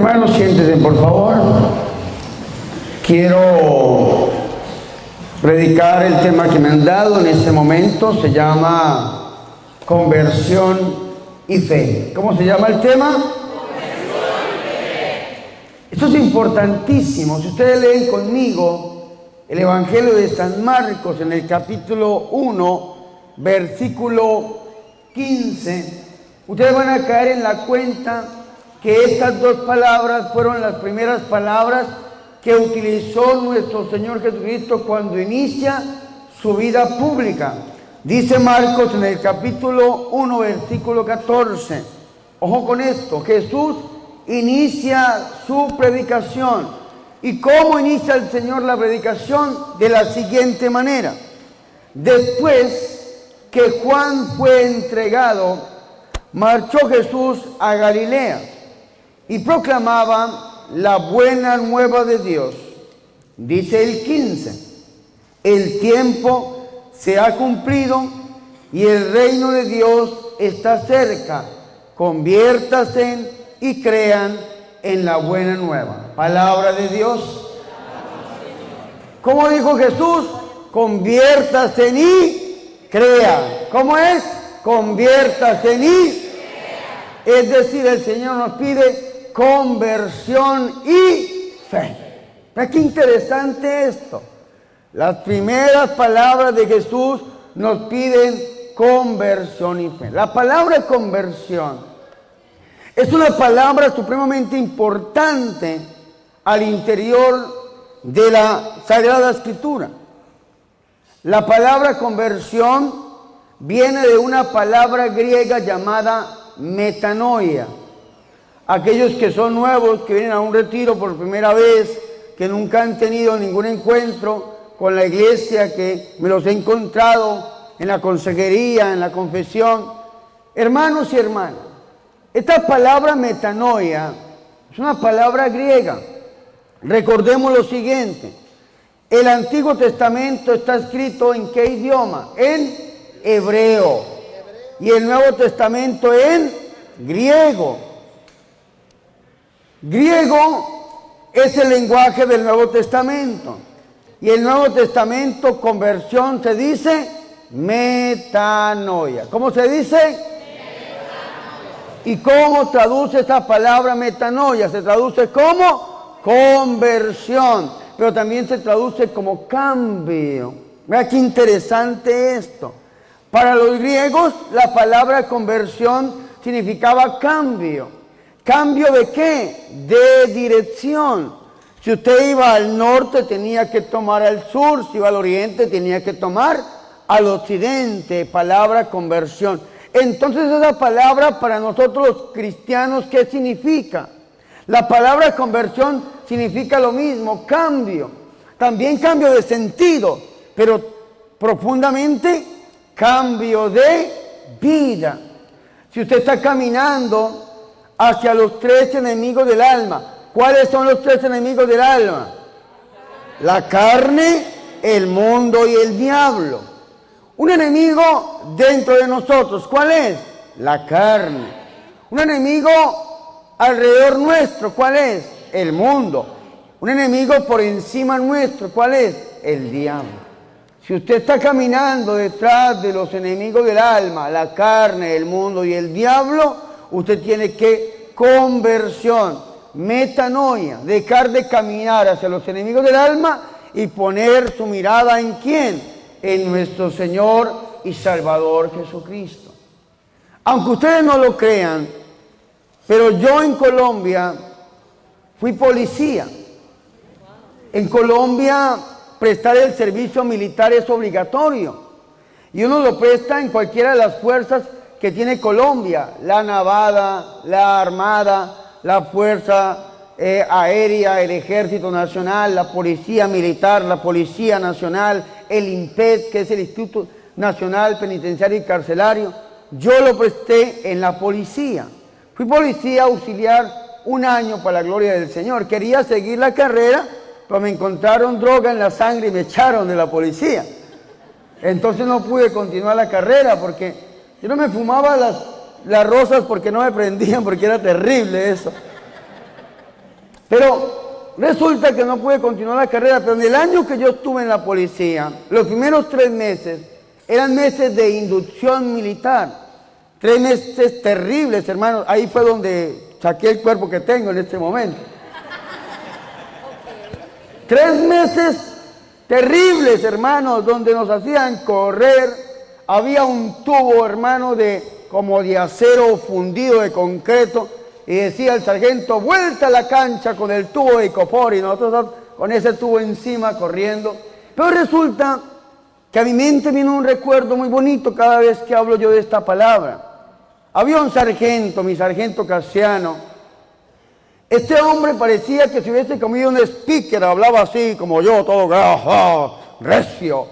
Hermanos, siéntense por favor. Quiero predicar el tema que me han dado en este momento. Se llama conversión y fe. ¿Cómo se llama el tema? Conversión y fe. Esto es importantísimo. Si ustedes leen conmigo el Evangelio de San Marcos en el capítulo 1, versículo 15, ustedes van a caer en la cuenta que estas dos palabras fueron las primeras palabras que utilizó nuestro Señor Jesucristo cuando inicia su vida pública. Dice Marcos en el capítulo 1, versículo 14. Ojo con esto, Jesús inicia su predicación. ¿Y cómo inicia el Señor la predicación? De la siguiente manera. Después que Juan fue entregado, marchó Jesús a Galilea y proclamaba la buena nueva de Dios. Dice el 15, el tiempo se ha cumplido y el reino de Dios está cerca. Conviértanse y crean en la buena nueva. Palabra de Dios. ¿Cómo dijo Jesús? Conviértanse y crean. ¿Cómo es? Conviértanse y crean. Es decir, el Señor nos pide conversión y fe. ¿Pero qué interesante esto? Las primeras palabras de Jesús nos piden conversión y fe. La palabra conversión es una palabra supremamente importante al interior de la Sagrada Escritura. La palabra conversión viene de una palabra griega llamada metanoia. Aquellos que son nuevos, que vienen a un retiro por primera vez, que nunca han tenido ningún encuentro con la iglesia, que me los he encontrado en la consejería, en la confesión. Hermanos y hermanas, esta palabra metanoia es una palabra griega. Recordemos lo siguiente: el Antiguo Testamento está escrito ¿en qué idioma? En hebreo. Y el Nuevo Testamento en griego. Griego es el lenguaje del Nuevo Testamento. Y el Nuevo Testamento, conversión, se dice metanoia. ¿Cómo se dice? Metanoia. ¿Y cómo traduce esta palabra metanoia? Se traduce como conversión, pero también se traduce como cambio. Mira qué interesante esto. Para los griegos, la palabra conversión significaba cambio. ¿Cambio de qué? De dirección. Si usted iba al norte, tenía que tomar al sur. Si iba al oriente, tenía que tomar al occidente. Palabra conversión. Entonces, esa palabra para nosotros los cristianos, ¿qué significa? La palabra conversión significa lo mismo, cambio. También cambio de sentido, pero profundamente cambio de vida. Si usted está caminando hacia los tres enemigos del alma. ¿Cuáles son los tres enemigos del alma? La carne, el mundo y el diablo. Un enemigo dentro de nosotros, ¿cuál es? La carne. Un enemigo alrededor nuestro, ¿cuál es? El mundo. Un enemigo por encima nuestro, ¿cuál es? El diablo. Si usted está caminando detrás de los enemigos del alma, la carne, el mundo y el diablo, usted tiene que conversión, metanoia, dejar de caminar hacia los enemigos del alma y poner su mirada ¿en quién? En nuestro Señor y Salvador Jesucristo. Aunque ustedes no lo crean, pero yo en Colombia fui policía. En Colombia prestar el servicio militar es obligatorio y uno lo presta en cualquiera de las fuerzas que tiene Colombia: la Navada, la Armada, la Fuerza Aérea, el Ejército Nacional, la Policía Militar, la Policía Nacional, el INPED, que es el Instituto Nacional Penitenciario y Carcelario. Yo lo presté en la policía. Fui policía auxiliar un año para la gloria del Señor. Quería seguir la carrera, pero me encontraron droga en la sangre y me echaron de la policía. Entonces no pude continuar la carrera porque yo no me fumaba las rosas porque no me prendían, porque era terrible eso. Pero resulta que no pude continuar la carrera, pero en el año que yo estuve en la policía, los primeros 3 meses eran meses de inducción militar. 3 meses terribles, hermanos. Ahí fue donde saqué el cuerpo que tengo en este momento. 3 meses terribles, hermanos, donde nos hacían correr. Había un tubo, hermano, como de acero fundido de concreto. Y decía el sargento, vuelta a la cancha con el tubo de icopor. Y nosotros con ese tubo encima corriendo. Pero resulta que a mi mente vino un recuerdo muy bonito cada vez que hablo yo de esta palabra. Había un sargento, mi sargento Casiano. Este hombre parecía que se hubiese comido un speaker, hablaba así como yo, todo recio.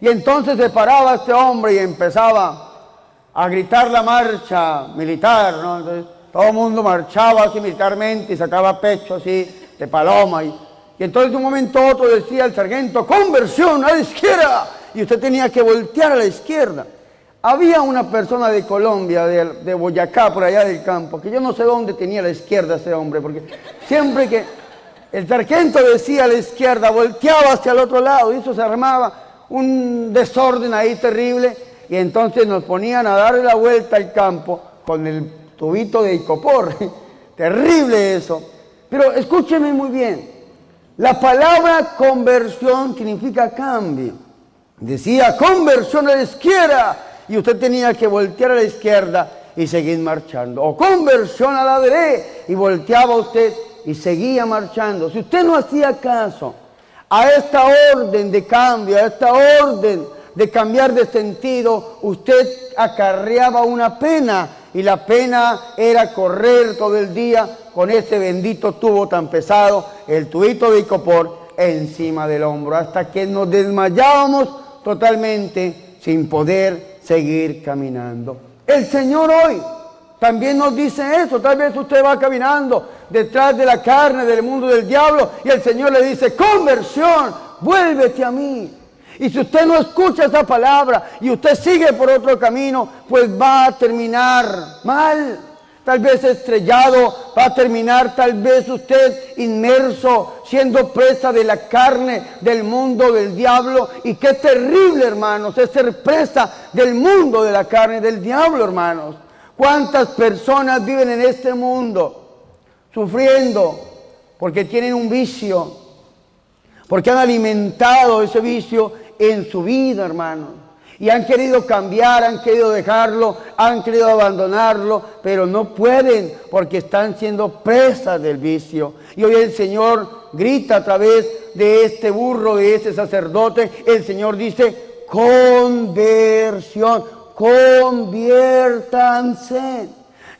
Y entonces se paraba este hombre y empezaba a gritar la marcha militar, ¿no? Entonces todo el mundo marchaba así militarmente y sacaba pecho así de paloma. Y entonces de un momento a otro decía el sargento, conversión a la izquierda. Y usted tenía que voltear a la izquierda. Había una persona de Colombia, de Boyacá, por allá del campo, que yo no sé dónde tenía la izquierda ese hombre, porque siempre que el sargento decía a la izquierda, volteaba hacia el otro lado, y eso se armaba un desorden ahí terrible, y entonces nos ponían a darle la vuelta al campo con el tubito de icopor. Terrible eso. Pero escúcheme muy bien, la palabra conversión significa cambio. Decía, conversión a la izquierda, y usted tenía que voltear a la izquierda y seguir marchando. O conversión a la derecha, y volteaba usted y seguía marchando. Si usted no hacía caso a esta orden de cambio, a esta orden de cambiar de sentido, usted acarreaba una pena, y la pena era correr todo el día con ese bendito tubo tan pesado, el tubito de icopor, encima del hombro, hasta que nos desmayábamos totalmente sin poder seguir caminando. El Señor hoy también nos dice eso. Tal vez usted va caminando detrás de la carne, del mundo del diablo, y el Señor le dice, conversión, vuélvete a mí. Y si usted no escucha esa palabra y usted sigue por otro camino, pues va a terminar mal. Tal vez estrellado, va a terminar tal vez usted inmerso, siendo presa de la carne, del mundo, del diablo. Y qué terrible, hermanos, es ser presa del mundo, de la carne, del diablo, hermanos. ¿Cuántas personas viven en este mundo sufriendo porque tienen un vicio, porque han alimentado ese vicio en su vida, hermanos? Y han querido cambiar, han querido dejarlo, han querido abandonarlo, pero no pueden porque están siendo presas del vicio. Y hoy el Señor grita a través de este burro, de este sacerdote. El Señor dice, conversión, conviértanse.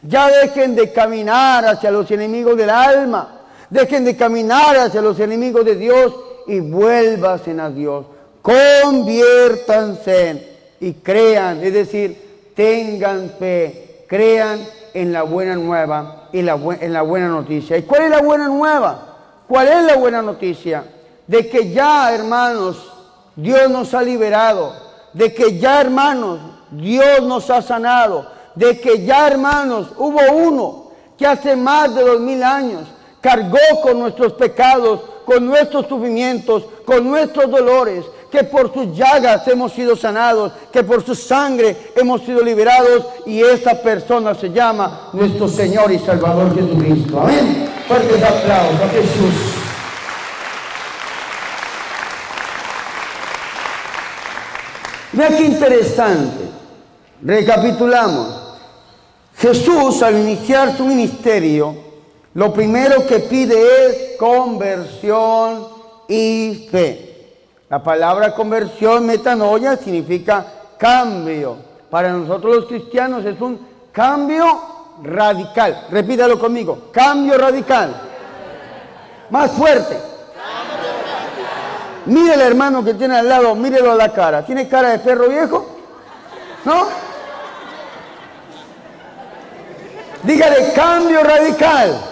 Ya dejen de caminar hacia los enemigos del alma, dejen de caminar hacia los enemigos de Dios y vuélvanse a Dios. Conviértanse y crean, es decir, tengan fe, crean en la buena nueva y en la buena noticia. ¿Y cuál es la buena nueva? ¿Cuál es la buena noticia? De que ya, hermanos, Dios nos ha liberado, de que ya, hermanos, Dios nos ha sanado, de que ya, hermanos, hubo uno que hace más de 2000 años cargó con nuestros pecados, con nuestros sufrimientos, con nuestros dolores, que por sus llagas hemos sido sanados, que por su sangre hemos sido liberados, y esa persona se llama nuestro Señor y Salvador Jesucristo. Amén. Fuertes aplausos a Jesús. Vea qué interesante. Recapitulamos. Jesús, al iniciar su ministerio, lo primero que pide es conversión y fe. La palabra conversión, metanoia, significa cambio. Para nosotros los cristianos es un cambio radical. Repítalo conmigo, cambio radical. Más fuerte. Mire al hermano que tiene al lado, mírelo a la cara. ¿Tiene cara de perro viejo? ¿No? Dígale, cambio radical.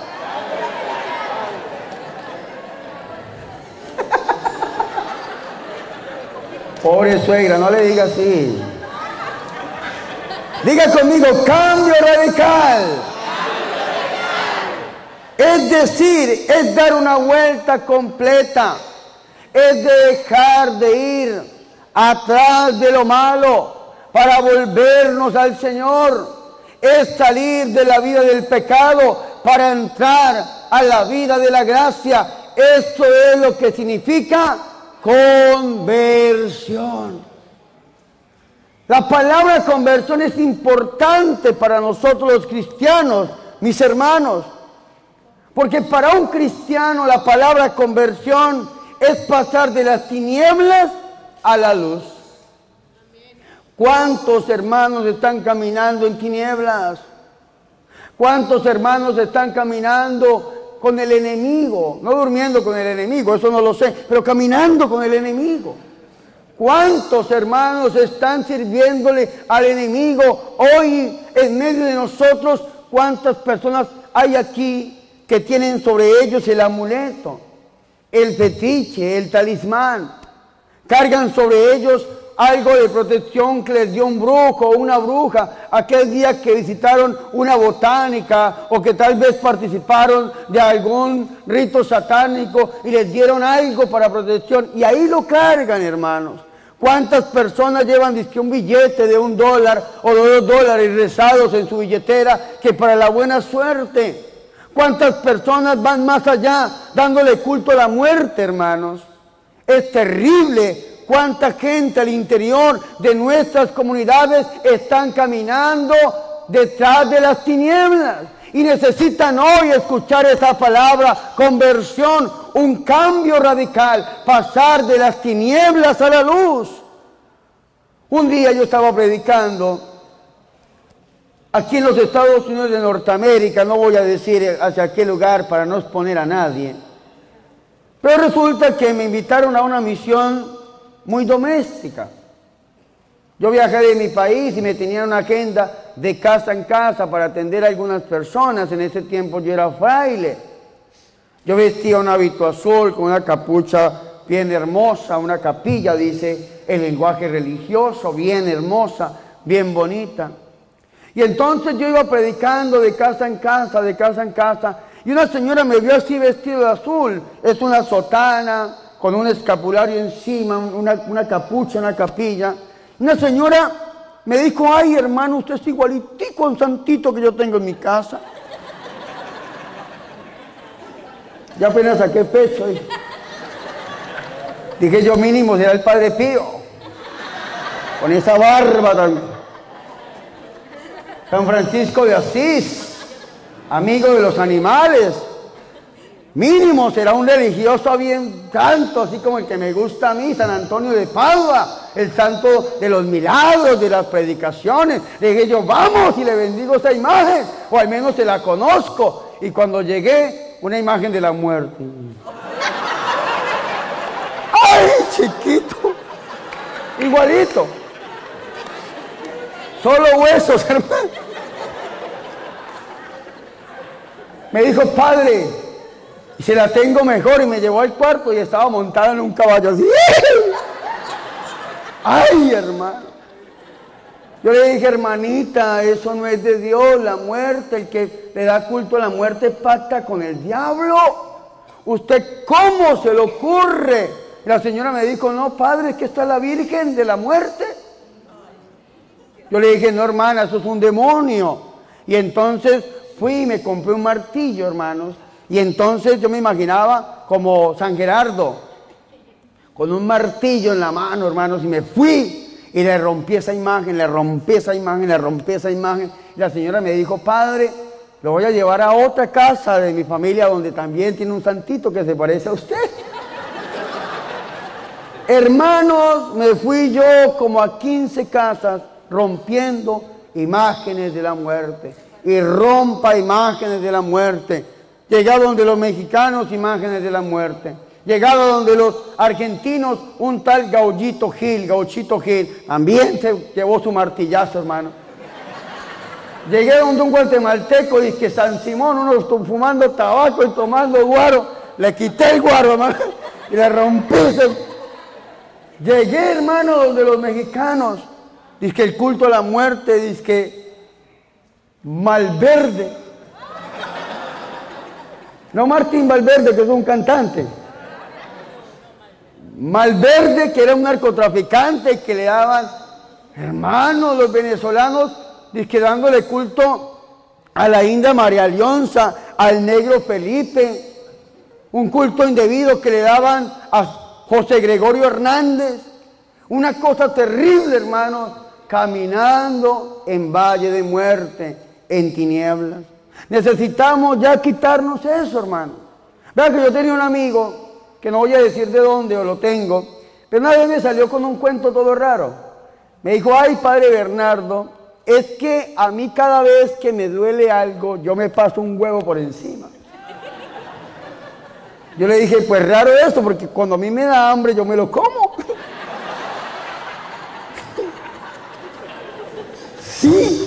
Pobre suegra, no le diga así. Diga conmigo, cambio radical. Es decir, es dar una vuelta completa. Es dejar de ir atrás de lo malo para volvernos al Señor. Es salir de la vida del pecado para entrar a la vida de la gracia. Eso es lo que significa conversión. La palabra conversión es importante para nosotros los cristianos, mis hermanos, porque para un cristiano la palabra conversión es pasar de las tinieblas a la luz. ¿Cuántos hermanos están caminando en tinieblas? ¿Cuántos hermanos están caminando con el enemigo? No durmiendo con el enemigo, eso no lo sé, pero caminando con el enemigo. ¿Cuántos hermanos están sirviéndole al enemigo hoy en medio de nosotros? ¿Cuántas personas hay aquí que tienen sobre ellos el amuleto, el fetiche, el talismán? Cargan sobre ellos algo de protección que les dio un brujo o una bruja aquel día que visitaron una botánica o que tal vez participaron de algún rito satánico y les dieron algo para protección y ahí lo cargan, hermanos. ¿Cuántas personas llevan dizque un billete de $1 o de $2 rezados en su billetera que para la buena suerte? ¿Cuántas personas van más allá dándole culto a la muerte, hermanos? Es terrible. ¿Cuánta gente al interior de nuestras comunidades están caminando detrás de las tinieblas? Y necesitan hoy escuchar esa palabra, conversión, un cambio radical, pasar de las tinieblas a la luz. Un día yo estaba predicando aquí en los Estados Unidos de Norteamérica, no voy a decir hacia qué lugar para no exponer a nadie, pero resulta que me invitaron a una misión muy doméstica. Yo viajé de mi país y me tenía una agenda de casa en casa para atender a algunas personas. En ese tiempo yo era fraile. Yo vestía un hábito azul con una capucha bien hermosa, una capilla, dice el lenguaje religioso, bien hermosa, bien bonita. Y entonces yo iba predicando de casa en casa, de casa en casa, y una señora me vio así vestido de azul. Es una sotana con un escapulario encima, una capucha, una capilla. Una señora me dijo, ay hermano, usted es igualitico a un santito que yo tengo en mi casa. Ya apenas saqué pecho. Dije yo, mínimo será el Padre Pío, con esa barba tan... San Francisco de Asís, amigo de los animales. Mínimo será un religioso bien santo, así como el que me gusta a mí, San Antonio de Padua, el santo de los milagros, de las predicaciones. Le dije yo, vamos, y le bendigo esa imagen, o al menos se la conozco. Y cuando llegué, una imagen de la muerte. ¡Ay, chiquito! Igualito. Solo huesos, hermano. Me dijo, padre, y se la tengo mejor, y me llevó al cuarto y estaba montada en un caballo así. ¡Ay, hermano! Yo le dije, hermanita, eso no es de Dios, la muerte, el que le da culto a la muerte pacta con el diablo. ¿Usted cómo se le ocurre? Y la señora me dijo, no, padre, es que está la Virgen de la muerte. Yo le dije, no, hermana, eso es un demonio. Y entonces fui y me compré un martillo, hermanos. Y entonces yo me imaginaba como San Gerardo, con un martillo en la mano, hermanos, y me fui y le rompí esa imagen, le rompí esa imagen, le rompí esa imagen. Y la señora me dijo, padre, lo voy a llevar a otra casa de mi familia donde también tiene un santito que se parece a usted. Hermanos, me fui yo como a 15 casas rompiendo imágenes de la muerte. Y rompa imágenes de la muerte. Llegado donde los mexicanos, imágenes de la muerte. Llegado donde los argentinos, un tal Gauchito Gil, también se llevó su martillazo, hermano. Llegué donde un guatemalteco, dice que San Simón, uno fumando tabaco y tomando guaro. Le quité el guaro, hermano, y le rompí ese. Llegué, hermano, donde los mexicanos, dice que el culto a la muerte, dice que Malverde. No Martín Valverde, que es un cantante. Malverde, que era un narcotraficante que le daban, hermanos, los venezolanos, dizque dándole culto a la India María Leonza, al negro Felipe, un culto indebido que le daban a José Gregorio Hernández. Una cosa terrible, hermanos, caminando en valle de muerte, en tinieblas. Necesitamos ya quitarnos eso, hermano. Vean que yo tenía un amigo, que no voy a decir de dónde o lo tengo, pero una vez me salió con un cuento todo raro. Me dijo, ay, padre Bernardo, es que a mí cada vez que me duele algo, yo me paso un huevo por encima. Yo le dije, pues raro esto, porque cuando a mí me da hambre, yo me lo como. Sí.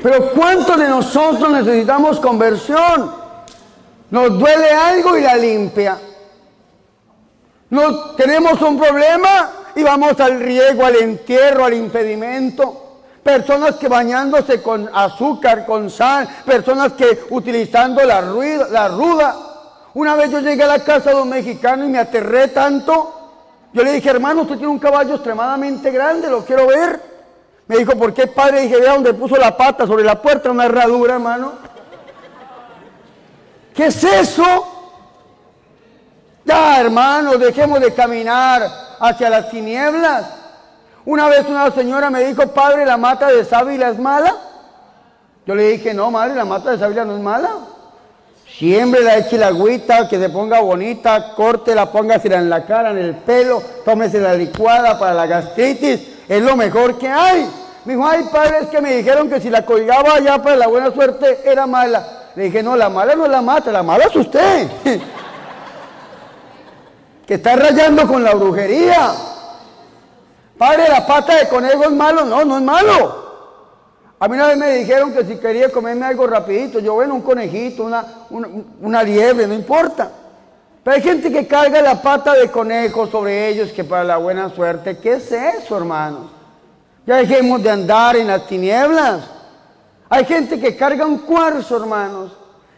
Pero ¿cuántos de nosotros necesitamos conversión? Nos duele algo y la limpia. No tenemos un problema y vamos al riego, al entierro, al impedimento. Personas que bañándose con azúcar, con sal, personas que utilizando la ruda. Una vez yo llegué a la casa de un mexicano y me aterré tanto. Yo le dije, hermano, usted tiene un caballo extremadamente grande, lo quiero ver. Me dijo, ¿por qué, padre? Dije, vea donde puso la pata sobre la puerta, una herradura, hermano. ¿Qué es eso? Ya, hermano, dejemos de caminar hacia las tinieblas. Una vez una señora me dijo, padre, ¿la mata de sábila es mala? Yo le dije, no, madre, la mata de sábila no es mala. Siémbrela, eche la agüita, que se ponga bonita, córtela, póngasela en la cara, en el pelo, tómese la licuada para la gastritis, es lo mejor que hay. Me dijo, ay, padre, es que me dijeron que si la colgaba allá para la buena suerte era mala. Le dije, no, la mala no es la mata, la mala es usted. Que está rayando con la brujería. Padre, ¿la pata de conejo es malo? No, no es malo. A mí una vez me dijeron que si quería comerme algo rapidito, yo, bueno, un conejito, una liebre, no importa. Pero hay gente que carga la pata de conejo sobre ellos, que para la buena suerte. ¿Qué es eso, hermanos? Ya dejemos de andar en las tinieblas. Hay gente que carga un cuarzo, hermanos,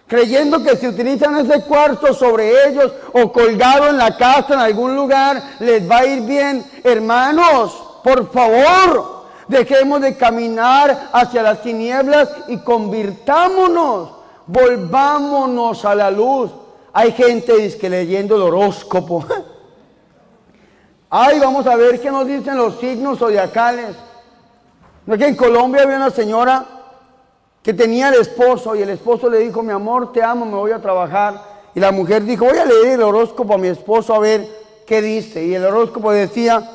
creyendo que si utilizan ese cuarzo sobre ellos o colgado en la casa en algún lugar, les va a ir bien. Hermanos, por favor, dejemos de caminar hacia las tinieblas y convirtámonos, volvámonos a la luz. Hay gente que leyendo el horóscopo. Ay, vamos a ver qué nos dicen los signos zodiacales. No es que en Colombia había una señora que tenía el esposo y el esposo le dijo, mi amor, te amo, me voy a trabajar. Y la mujer dijo, voy a leer el horóscopo a mi esposo a ver qué dice. Y el horóscopo decía,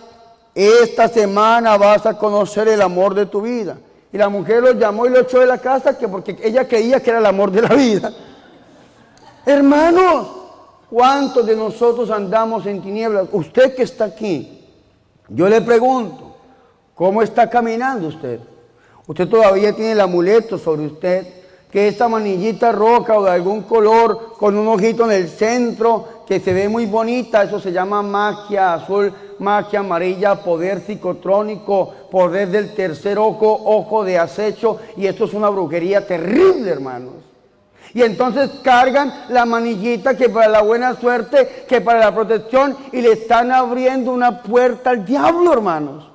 esta semana vas a conocer el amor de tu vida. Y la mujer lo llamó y lo echó de la casa porque ella creía que era el amor de la vida. Hermanos, ¿cuántos de nosotros andamos en tinieblas? Usted que está aquí, yo le pregunto, ¿cómo está caminando usted? Usted todavía tiene el amuleto sobre usted, que esta manillita roja o de algún color con un ojito en el centro, que se ve muy bonita, eso se llama magia azul, magia amarilla, poder psicotrónico, poder del tercer ojo, ojo de acecho, y esto es una brujería terrible, hermanos. Y entonces cargan la manillita que para la buena suerte, que para la protección, y le están abriendo una puerta al diablo, hermanos.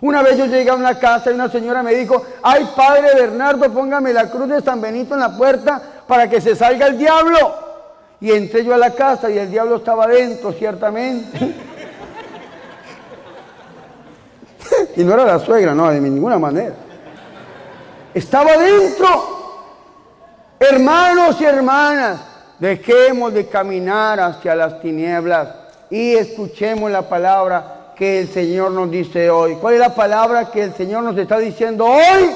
Una vez yo llegué a una casa y una señora me dijo, ay, padre Bernardo, póngame la cruz de San Benito en la puerta para que se salga el diablo. Y entré yo a la casa y el diablo estaba dentro, ciertamente. Y no era la suegra, no, de ninguna manera. Estaba dentro. Hermanos y hermanas, dejemos de caminar hacia las tinieblas y escuchemos la palabra que el Señor nos dice hoy. ¿Cuál es la palabra que el Señor nos está diciendo hoy?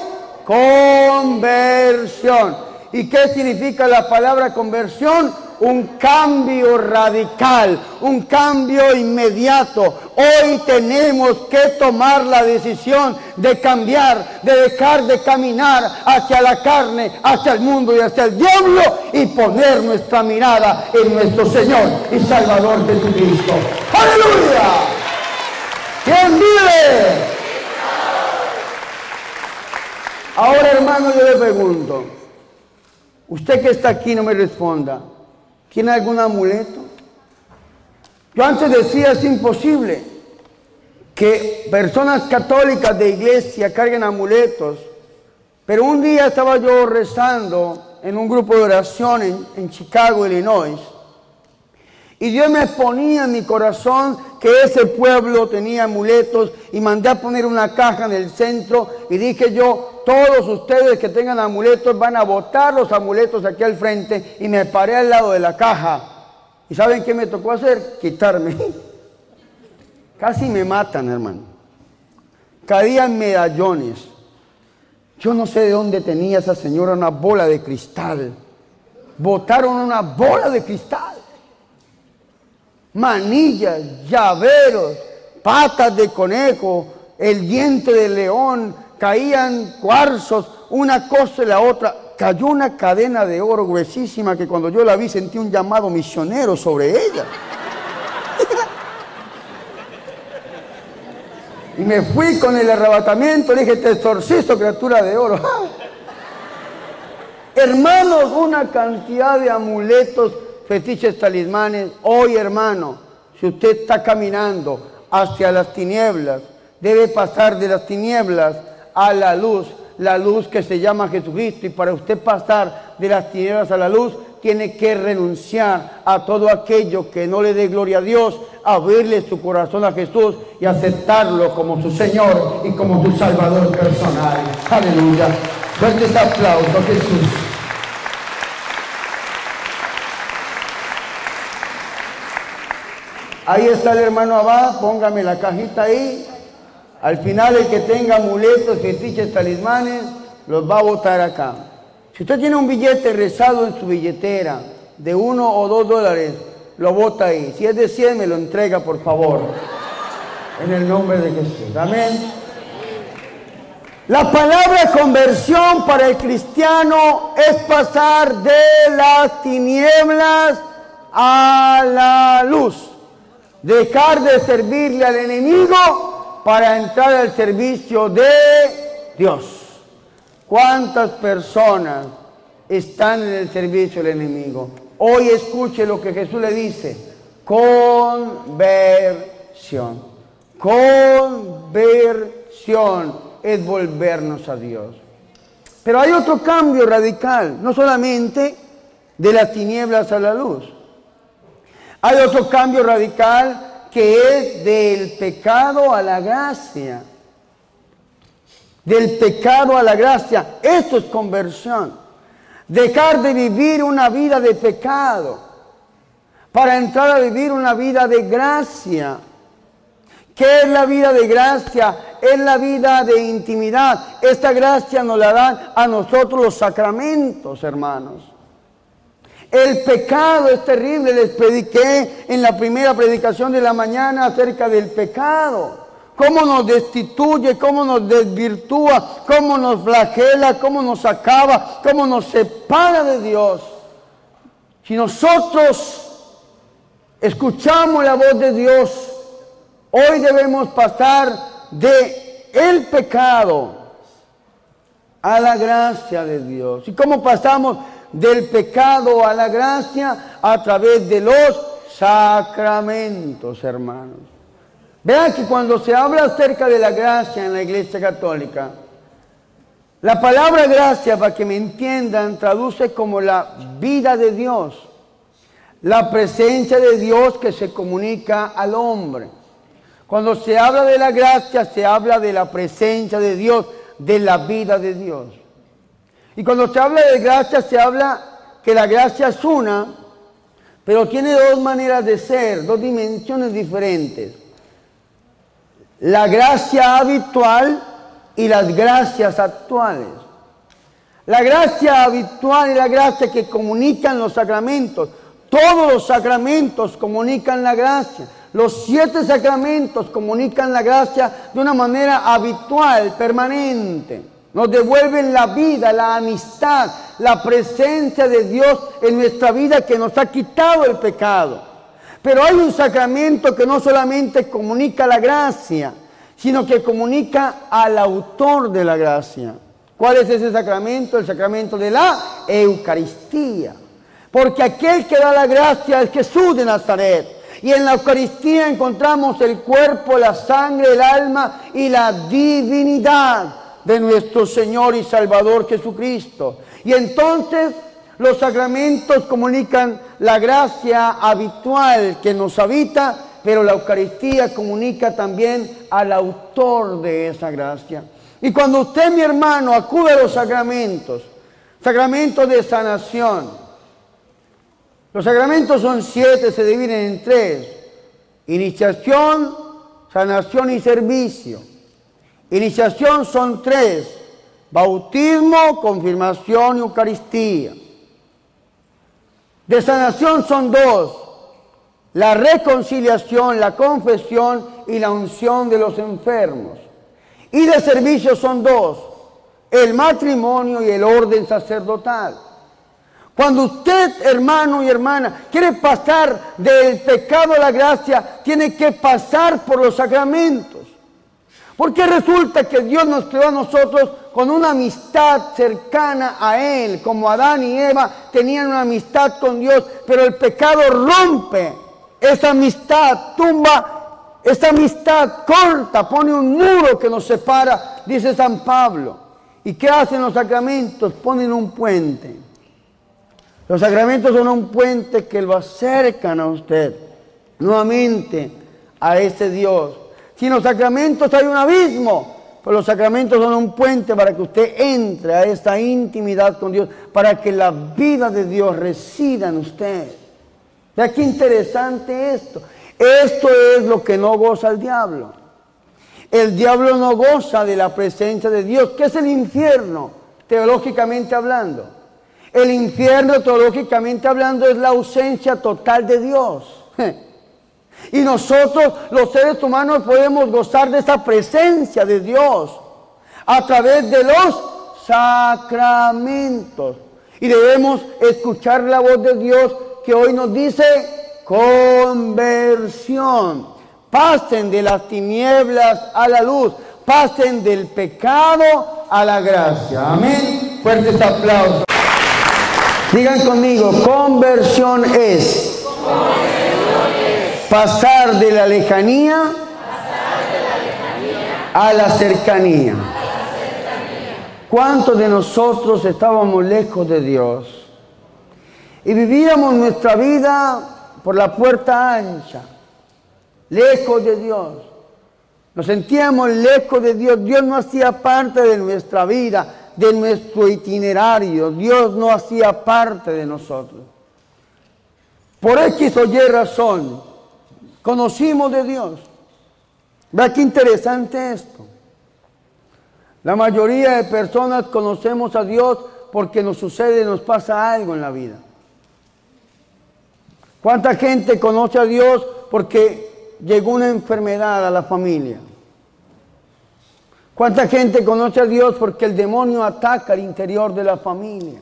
Conversión. ¿Y qué significa la palabra conversión? Un cambio radical, un cambio inmediato. Hoy tenemos que tomar la decisión de cambiar, de dejar de caminar hacia la carne, hacia el mundo y hacia el diablo y poner nuestra mirada en nuestro Señor y Salvador Jesucristo. ¡Aleluya! ¿Quién vive? Ahora, hermano, yo le pregunto, Usted que está aquí no me responda. ¿Tiene algún amuleto? Yo antes decía, es imposible que personas católicas de iglesia carguen amuletos. Pero un día estaba yo rezando en un grupo de oración en Chicago, Illinois. Y Dios me ponía en mi corazón que ese pueblo tenía amuletos y mandé a poner una caja en el centro y dije yo, todos ustedes que tengan amuletos van a botar los amuletos aquí al frente, y me paré al lado de la caja. ¿Y saben qué me tocó hacer? Quitarme. Casi me matan, hermano. Caían medallones. Yo no sé de dónde tenía esa señora una bola de cristal. Botaron una bola de cristal. Manillas, llaveros, patas de conejo, el diente de león, caían cuarzos, una cosa y la otra. Cayó una cadena de oro gruesísima que cuando yo la vi sentí un llamado misionero sobre ella. Y me fui con el arrebatamiento, le dije, te exorcizo, criatura de oro. Hermanos, una cantidad de amuletos, fetiches, talismanes. Hoy, hermano, si usted está caminando hacia las tinieblas, debe pasar de las tinieblas a la luz que se llama Jesucristo. Y para usted pasar de las tinieblas a la luz, tiene que renunciar a todo aquello que no le dé gloria a Dios, abrirle su corazón a Jesús y aceptarlo como su Señor y como su Salvador personal. Aleluya. Fuertes aplausos a Jesús. Ahí está el hermano Abad, póngame la cajita ahí. Al final el que tenga amuletos, fetiches, talismanes, los va a botar acá. Si usted tiene un billete rezado en su billetera de $1 o $2, lo bota ahí. Si es de 100, me lo entrega, por favor. En el nombre de Jesús. Amén. La palabra conversión para el cristiano es pasar de las tinieblas a la luz. Dejar de servirle al enemigo para entrar al servicio de Dios. ¿Cuántas personas están en el servicio del enemigo? Hoy escuche lo que Jesús le dice. Conversión. Conversión es volvernos a Dios. Pero hay otro cambio radical, no solamente de las tinieblas a la luz. Hay otro cambio radical que es del pecado a la gracia. Del pecado a la gracia. Esto es conversión. Dejar de vivir una vida de pecado para entrar a vivir una vida de gracia. ¿Qué es la vida de gracia? Es la vida de intimidad. Esta gracia nos la dan a nosotros los sacramentos, hermanos. El pecado es terrible. Les prediqué en la primera predicación de la mañana acerca del pecado. Cómo nos destituye, cómo nos desvirtúa, cómo nos flagela, cómo nos acaba, cómo nos separa de Dios. Si nosotros escuchamos la voz de Dios, hoy debemos pasar de el pecado a la gracia de Dios. ¿Y cómo pasamos del pecado a la gracia? A través de los sacramentos, hermanos. Vean que cuando se habla acerca de la gracia en la Iglesia Católica, la palabra gracia, para que me entiendan, traduce como la vida de Dios, la presencia de Dios que se comunica al hombre. Cuando se habla de la gracia, se habla de la presencia de Dios, de la vida de Dios. Y cuando se habla de gracia, se habla que la gracia es una, pero tiene dos maneras de ser, dos dimensiones diferentes. La gracia habitual y las gracias actuales. La gracia habitual y la gracia que comunican los sacramentos. Todos los sacramentos comunican la gracia. Los 7 sacramentos comunican la gracia de una manera habitual, permanente. Nos devuelven la vida, la amistad, la presencia de Dios en nuestra vida que nos ha quitado el pecado. Pero hay un sacramento que no solamente comunica la gracia, sino que comunica al autor de la gracia. ¿Cuál es ese sacramento? El sacramento de la Eucaristía. Porque aquel que da la gracia es Jesús de Nazaret. Y en la Eucaristía encontramos el cuerpo, la sangre, el alma y la divinidad de nuestro Señor y Salvador Jesucristo. Y entonces los sacramentos comunican la gracia habitual que nos habita, pero la Eucaristía comunica también al autor de esa gracia. Y cuando usted, mi hermano, acude a los sacramentos, sacramentos de sanación, los sacramentos son 7, se dividen en 3. Iniciación, sanación y servicio. Iniciación son 3. Bautismo, confirmación y Eucaristía. De sanación son 2. La reconciliación, la confesión y la unción de los enfermos. Y de servicio son 2. El matrimonio y el orden sacerdotal. Cuando usted, hermano y hermana, quiere pasar del pecado a la gracia, tiene que pasar por los sacramentos. Porque resulta que Dios nos creó a nosotros con una amistad cercana a Él, como Adán y Eva tenían una amistad con Dios, pero el pecado rompe esa amistad, tumba esa amistad, corta, pone un muro que nos separa, dice San Pablo. ¿Y qué hacen los sacramentos? Ponen un puente. Los sacramentos son un puente que lo acercan a usted nuevamente a ese Dios. Sin los sacramentos hay un abismo, pero los sacramentos son un puente para que usted entre a esta intimidad con Dios, para que la vida de Dios resida en usted. Vea qué interesante esto. Esto es lo que no goza el diablo. El diablo no goza de la presencia de Dios. ¿Qué es el infierno, teológicamente hablando? El infierno, teológicamente hablando, es la ausencia total de Dios. Y nosotros, los seres humanos, podemos gozar de esa presencia de Dios a través de los sacramentos. Y debemos escuchar la voz de Dios que hoy nos dice conversión. Pasen de las tinieblas a la luz. Pasen del pecado a la gracia. Amén. Fuertes aplausos. Digan conmigo, conversión es pasar de la lejanía a la cercanía. ¿Cuántos de nosotros estábamos lejos de Dios? Y vivíamos nuestra vida por la puerta ancha, lejos de Dios. Nos sentíamos lejos de Dios. Dios no hacía parte de nuestra vida, de nuestro itinerario. Dios no hacía parte de nosotros. Por X o Y razón, conocimos de Dios. Vea qué interesante esto. La mayoría de personas conocemos a Dios porque nos sucede, nos pasa algo en la vida. ¿Cuánta gente conoce a Dios porque llegó una enfermedad a la familia? ¿Cuánta gente conoce a Dios porque el demonio ataca al interior de la familia?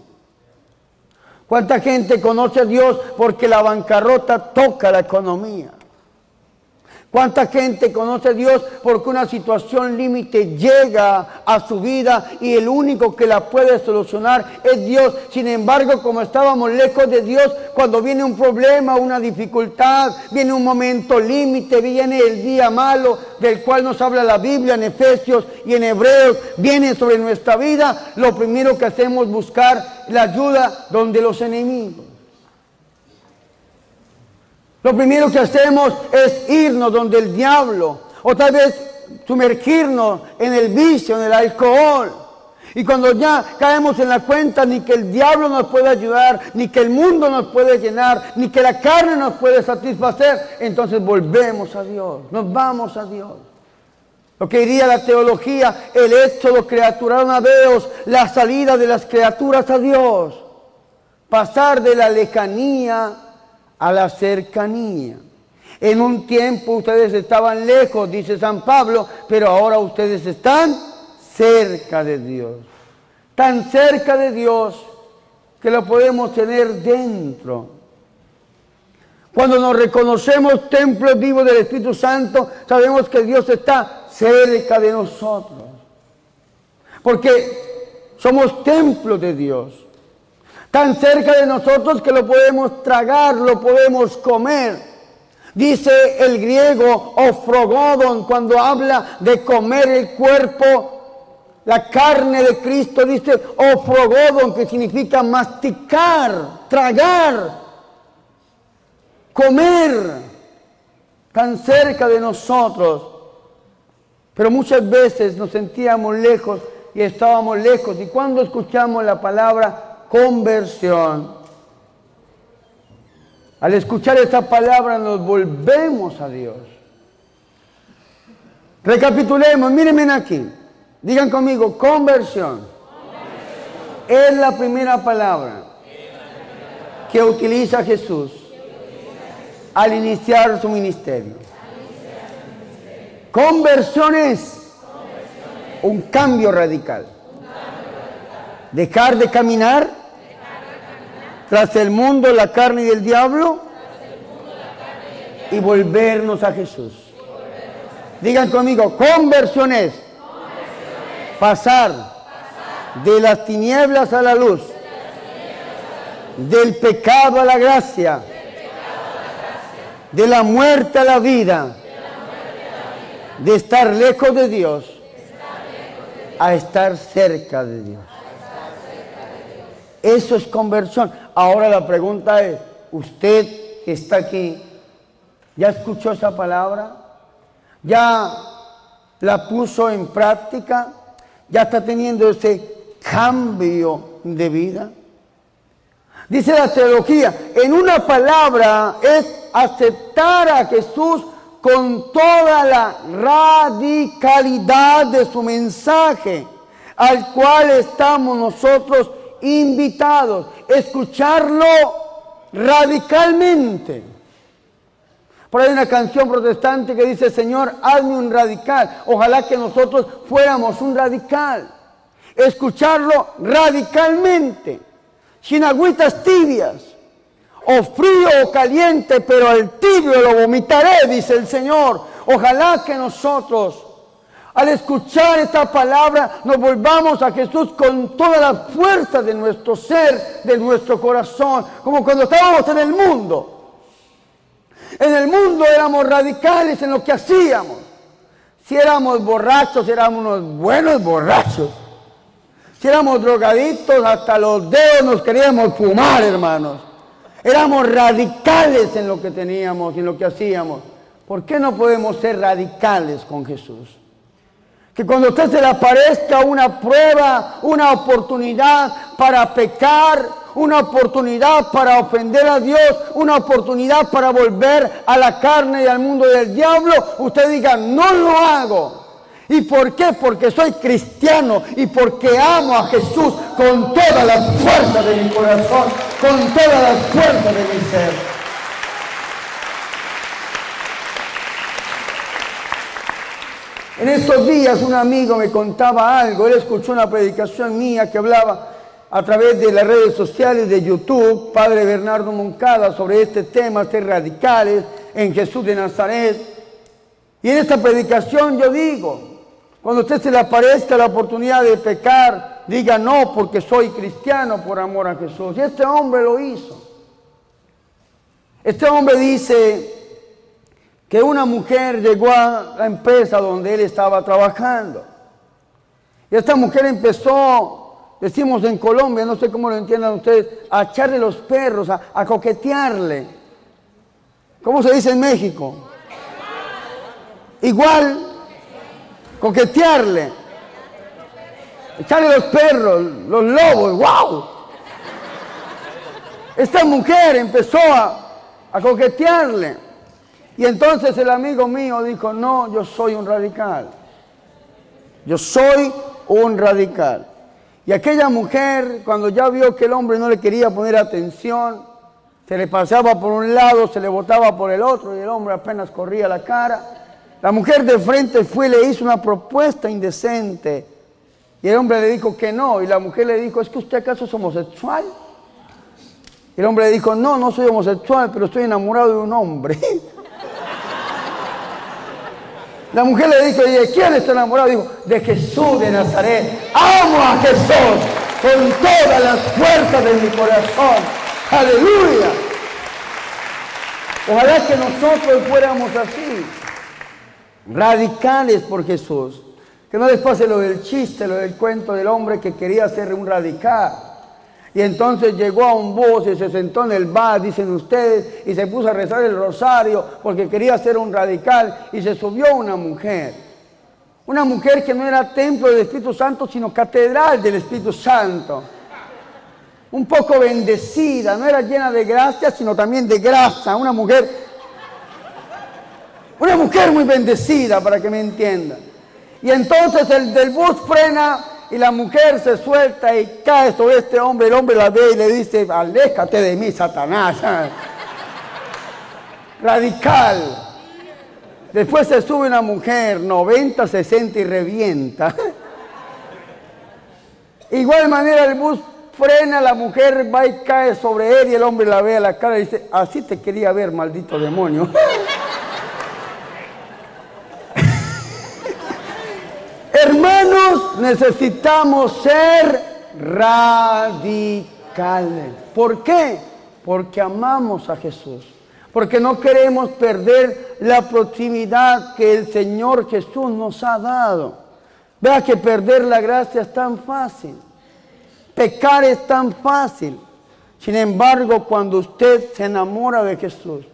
¿Cuánta gente conoce a Dios porque la bancarrota toca la economía? ¿Cuánta gente conoce a Dios porque una situación límite llega a su vida y el único que la puede solucionar es Dios? Sin embargo, como estábamos lejos de Dios, cuando viene un problema, una dificultad, viene un momento límite, viene el día malo del cual nos habla la Biblia en Efesios y en Hebreos, viene sobre nuestra vida, lo primero que hacemos es buscar la ayuda donde los enemigos. Lo primero que hacemos es irnos donde el diablo, o tal vez sumergirnos en el vicio, en el alcohol. Y cuando ya caemos en la cuenta, ni que el diablo nos puede ayudar, ni que el mundo nos puede llenar, ni que la carne nos puede satisfacer, entonces volvemos a Dios, nos vamos a Dios. Lo que diría la teología, el éxodo creatural a Dios, la salida de las criaturas a Dios. Pasar de la lejanía a la cercanía. En un tiempo ustedes estaban lejos, dice San Pablo, pero ahora ustedes están cerca de Dios. Tan cerca de Dios que lo podemos tener dentro. Cuando nos reconocemos templos vivos del Espíritu Santo, sabemos que Dios está cerca de nosotros. Porque somos templos de Dios. tan cerca de nosotros que lo podemos tragar, lo podemos comer. Dice el griego ofrogodon cuando habla de comer el cuerpo, la carne de Cristo, dice ofrogodon, que significa masticar, tragar, comer, tan cerca de nosotros. Pero muchas veces nos sentíamos lejos y estábamos lejos. Y cuando escuchamos la palabra conversión, al escuchar esta palabra nos volvemos a Dios. Recapitulemos, mírenme aquí. Digan conmigo, conversión. Es la primera palabra que utiliza Jesús al iniciar su ministerio. Conversión es un cambio radical. Dejar de caminar tras el mundo, la carne y el diablo y volvernos a Jesús. Digan conmigo, conversión es pasar de las tinieblas a la luz, del pecado a la gracia, de la muerte a la vida, de estar lejos de Dios a estar cerca de Dios. Eso es conversión. Ahora la pregunta es, usted que está aquí, ¿ya escuchó esa palabra? ¿Ya la puso en práctica? ¿Ya está teniendo ese cambio de vida? Dice la teología, en una palabra es aceptar a Jesús con toda la radicalidad de su mensaje, al cual estamos nosotros invitados, escucharlo radicalmente. Por ahí hay una canción protestante que dice, Señor, hazme un radical. Ojalá que nosotros fuéramos un radical. Escucharlo radicalmente, sin agüitas tibias, o frío o caliente, pero al tibio lo vomitaré, dice el Señor. Ojalá que nosotros, al escuchar esta palabra, nos volvamos a Jesús con toda la fuerza de nuestro ser, de nuestro corazón, como cuando estábamos en el mundo. En el mundo éramos radicales en lo que hacíamos. Si éramos borrachos, éramos unos buenos borrachos. Si éramos drogadictos, hasta los dedos nos queríamos fumar, hermanos. Éramos radicales en lo que teníamos y en lo que hacíamos. ¿Por qué no podemos ser radicales con Jesús? Que cuando a usted se le aparezca una prueba, una oportunidad para pecar, una oportunidad para ofender a Dios, una oportunidad para volver a la carne y al mundo del diablo, usted diga, no lo hago. ¿Y por qué? Porque soy cristiano y porque amo a Jesús con toda la fuerza de mi corazón, con toda la fuerza de mi ser. En estos días un amigo me contaba algo, él escuchó una predicación mía que hablaba a través de las redes sociales de YouTube, Padre Bernardo Moncada, sobre este tema, ser radicales en Jesús de Nazaret. Y en esta predicación yo digo, cuando a usted se le aparezca la oportunidad de pecar, diga no, porque soy cristiano por amor a Jesús. Y este hombre lo hizo. Este hombre dice que una mujer llegó a la empresa donde él estaba trabajando. Y esta mujer empezó, decimos en Colombia, no sé cómo lo entiendan ustedes, a echarle los perros, a coquetearle. ¿Cómo se dice en México? Igual, coquetearle. Echarle los perros, los lobos, ¡wow! Esta mujer empezó a coquetearle. Y entonces el amigo mío dijo, no, yo soy un radical. Yo soy un radical. Y aquella mujer, cuando ya vio que el hombre no le quería poner atención, se le pasaba por un lado, se le botaba por el otro, y el hombre apenas corría la cara. La mujer de frente fue y le hizo una propuesta indecente. Y el hombre le dijo que no. Y la mujer le dijo, ¿es que usted acaso es homosexual? Y el hombre le dijo, no, no soy homosexual, pero estoy enamorado de un hombre. La mujer le dijo, ¿y de quién está enamorado? Dijo, de Jesús de Nazaret. Amo a Jesús con todas las fuerzas de mi corazón. Aleluya. Ojalá que nosotros fuéramos así, radicales por Jesús. Que no les pase lo del chiste, lo del cuento del hombre que quería ser un radical. Y entonces llegó a un bus y se sentó en el bar, dicen ustedes, y se puso a rezar el rosario porque quería ser un radical, y se subió una mujer. Una mujer que no era templo del Espíritu Santo, sino catedral del Espíritu Santo. Un poco bendecida, no era llena de gracia, sino también de grasa. Una mujer muy bendecida, para que me entiendan. Y entonces el del bus frena y la mujer se suelta y cae sobre este hombre. El hombre la ve y le dice: aléjate de mí, Satanás. Radical. Después se sube una mujer, 90, 60 y revienta. Igual manera el bus frena, la mujer va y cae sobre él y el hombre la ve a la cara y dice: así te quería ver, maldito demonio. Hermanos, necesitamos ser radicales. ¿Por qué? Porque amamos a Jesús. Porque no queremos perder la proximidad que el Señor Jesús nos ha dado. Vea que perder la gracia es tan fácil. Pecar es tan fácil. Sin embargo, cuando usted se enamora de Jesús,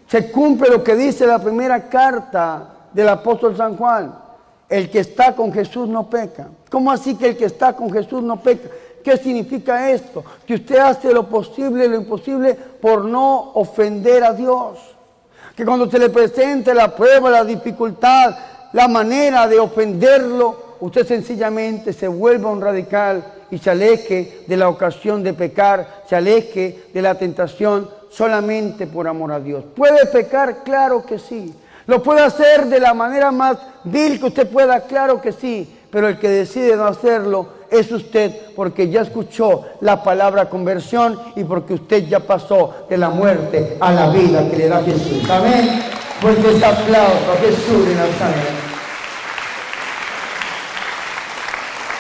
se cumple lo que dice la primera carta del apóstol San Juan: el que está con Jesús no peca. ¿Cómo así que el que está con Jesús no peca? ¿Qué significa esto? Que usted hace lo posible y lo imposible por no ofender a Dios. Que cuando se le presente la prueba, la dificultad, la manera de ofenderlo, usted sencillamente se vuelva un radical y se aleje de la ocasión de pecar, se aleje de la tentación solamente por amor a Dios. ¿Puede pecar? Claro que sí. ¿Lo puede hacer de la manera más vil que usted pueda? Claro que sí. Pero el que decide no hacerlo es usted, porque ya escuchó la palabra conversión y porque usted ya pasó de la muerte a la vida que le da Jesús. Amén. Pues este aplauso a Jesús de Nazaret.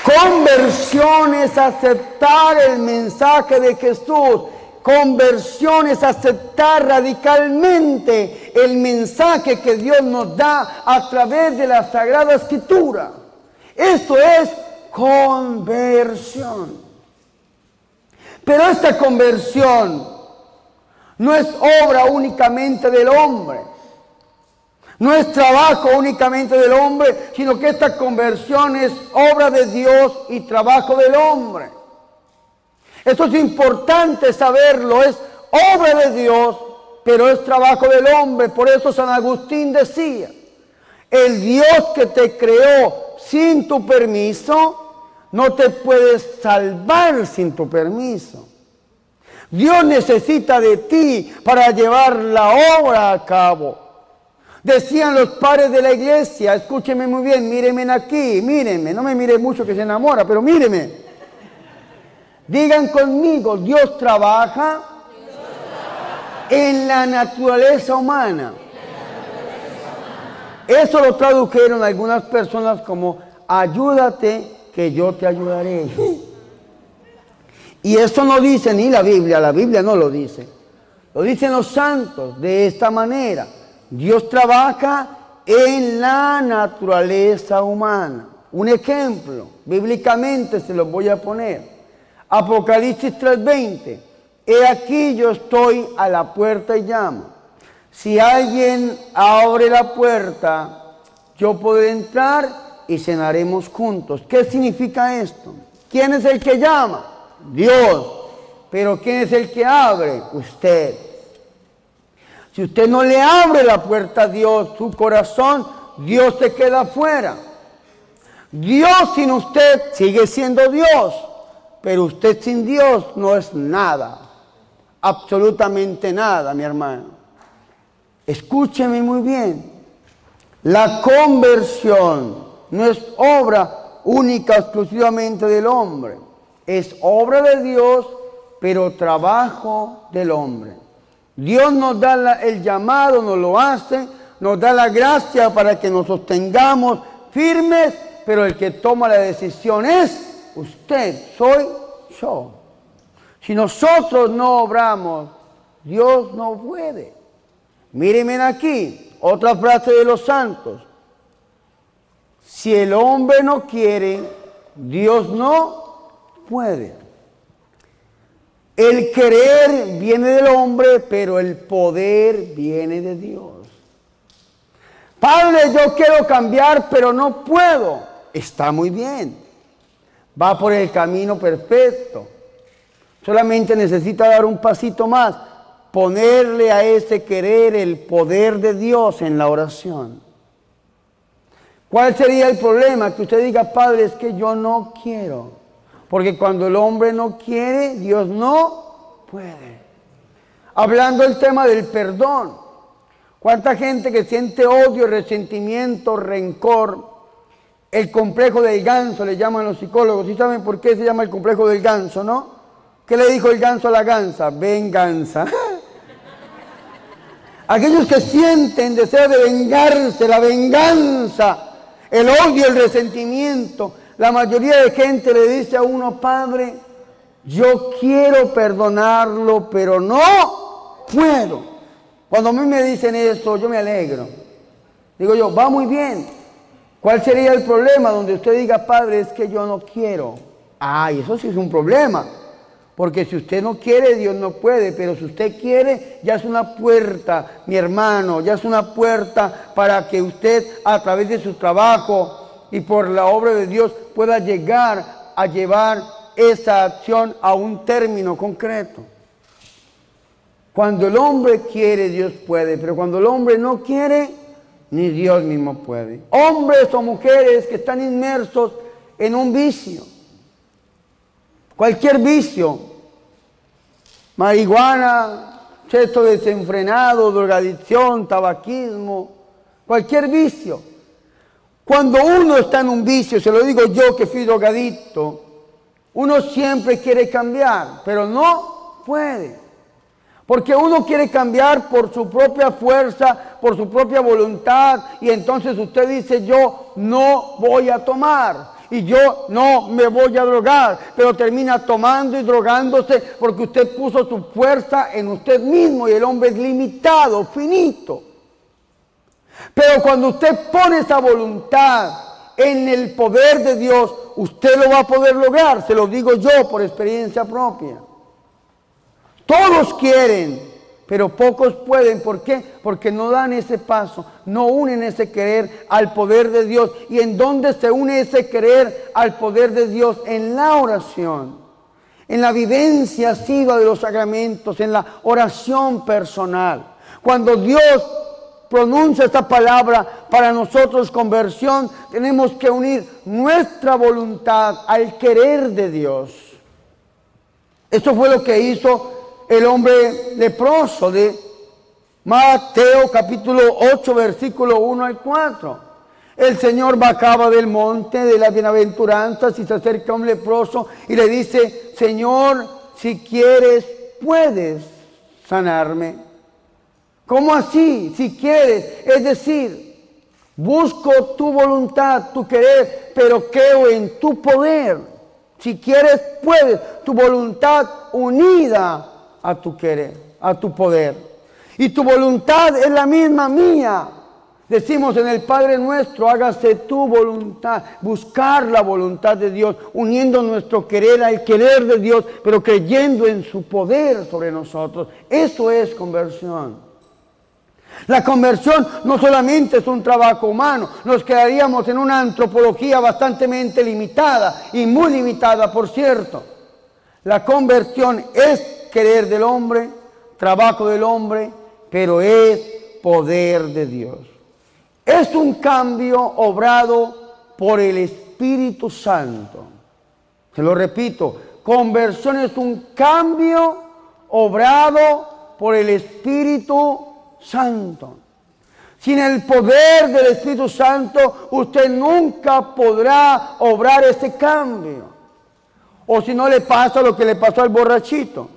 Conversión es aceptar el mensaje de Jesús. Conversión es aceptar radicalmente el mensaje que Dios nos da a través de la Sagrada Escritura. Esto es conversión. Pero esta conversión no es obra únicamente del hombre. No es trabajo únicamente del hombre, sino que esta conversión es obra de Dios y trabajo del hombre. Esto es importante saberlo, es obra de Dios, pero es trabajo del hombre. Por eso San Agustín decía: el Dios que te creó sin tu permiso, no te puedes salvar sin tu permiso. Dios necesita de ti para llevar la obra a cabo. Decían los padres de la iglesia, escúcheme muy bien, mírenme aquí, mírenme, no me mire mucho que se enamora, pero míreme. Digan conmigo: Dios trabaja en la naturaleza humana. Eso lo tradujeron algunas personas como: ayúdate que yo te ayudaré. Y eso no dice ni la Biblia no lo dice. Lo dicen los santos de esta manera: Dios trabaja en la naturaleza humana. Un ejemplo, bíblicamente se los voy a poner. Apocalipsis 3:20. He aquí yo estoy a la puerta y llamo. Si alguien abre la puerta, yo podré entrar y cenaremos juntos. ¿Qué significa esto? ¿Quién es el que llama? Dios. Pero ¿quién es el que abre? Usted. Si usted no le abre la puerta a Dios, su corazón, Dios se queda afuera. Dios sin usted sigue siendo Dios, pero usted sin Dios no es nada, absolutamente nada, mi hermano. Escúcheme muy bien, la conversión no es obra única, exclusivamente del hombre, es obra de Dios, pero trabajo del hombre. Dios nos da el llamado, nos lo hace, nos da la gracia para que nos sostengamos firmes, pero el que toma la decisión es usted, soy yo. Si nosotros no obramos, Dios no puede. Mírenme aquí, otra frase de los santos. Si el hombre no quiere, Dios no puede. El querer viene del hombre, pero el poder viene de Dios. Padre, yo quiero cambiar, pero no puedo. Está muy bien. Va por el camino perfecto. Solamente necesita dar un pasito más. Ponerle a ese querer el poder de Dios en la oración. ¿Cuál sería el problema? Que usted diga, Padre, es que yo no quiero. Porque cuando el hombre no quiere, Dios no puede. Hablando del tema del perdón. ¿Cuánta gente que siente odio, resentimiento, rencor? El complejo del ganso le llaman los psicólogos. ¿Sí saben por qué se llama el complejo del ganso, no? ¿Qué le dijo el ganso a la gansa? Venganza. Aquellos que sienten deseo de vengarse, la venganza, el odio, el resentimiento. La mayoría de gente le dice a uno, Padre, yo quiero perdonarlo, pero no puedo. Cuando a mí me dicen eso, yo me alegro. Digo yo, va muy bien. ¿Cuál sería el problema donde usted diga, Padre, es que yo no quiero? Ay, eso sí es un problema. Porque si usted no quiere, Dios no puede. Pero si usted quiere, ya es una puerta, mi hermano, ya es una puerta para que usted, a través de su trabajo y por la obra de Dios, pueda llegar a llevar esa acción a un término concreto. Cuando el hombre quiere, Dios puede, pero cuando el hombre no quiere, ni Dios mismo puede. Hombres o mujeres que están inmersos en un vicio, cualquier vicio, marihuana, sexo desenfrenado, drogadicción, tabaquismo, cualquier vicio. Cuando uno está en un vicio, se lo digo yo que fui drogadicto, uno siempre quiere cambiar, pero no puede. Porque uno quiere cambiar por su propia fuerza, por su propia voluntad, y entonces usted dice, yo no voy a tomar, y yo no me voy a drogar, pero termina tomando y drogándose porque usted puso su fuerza en usted mismo, y el hombre es limitado, finito. Pero cuando usted pone esa voluntad en el poder de Dios, usted lo va a poder lograr, se lo digo yo por experiencia propia. Todos quieren, pero pocos pueden. ¿Por qué? Porque no dan ese paso, no unen ese querer al poder de Dios. ¿Y en dónde se une ese querer al poder de Dios? En la oración, en la vivencia asidua de los sacramentos, en la oración personal. Cuando Dios pronuncia esta palabra para nosotros conversión, tenemos que unir nuestra voluntad al querer de Dios. Esto fue lo que hizo el hombre leproso de Mateo capítulo 8, versículo 1 al 4. El Señor bajaba del monte de las bienaventuranzas y se acerca a un leproso y le dice, Señor, si quieres, puedes sanarme. ¿Cómo así? Si quieres, es decir, busco tu voluntad, tu querer, pero creo en tu poder. Si quieres, puedes, tu voluntad unida a tu querer, a tu poder. Y tu voluntad es la misma mía. Decimos en el Padre Nuestro, hágase tu voluntad, buscar la voluntad de Dios, uniendo nuestro querer al querer de Dios, pero creyendo en su poder sobre nosotros. Eso es conversión. La conversión no solamente es un trabajo humano, nos quedaríamos en una antropología bastante limitada, y muy limitada, por cierto. La conversión es querer del hombre, trabajo del hombre, pero es poder de Dios. Es un cambio obrado por el Espíritu Santo. Se lo repito, conversión es un cambio obrado por el Espíritu Santo. Sin el poder del Espíritu Santo, usted nunca podrá obrar ese cambio. O si no, le pasa lo que le pasó al borrachito,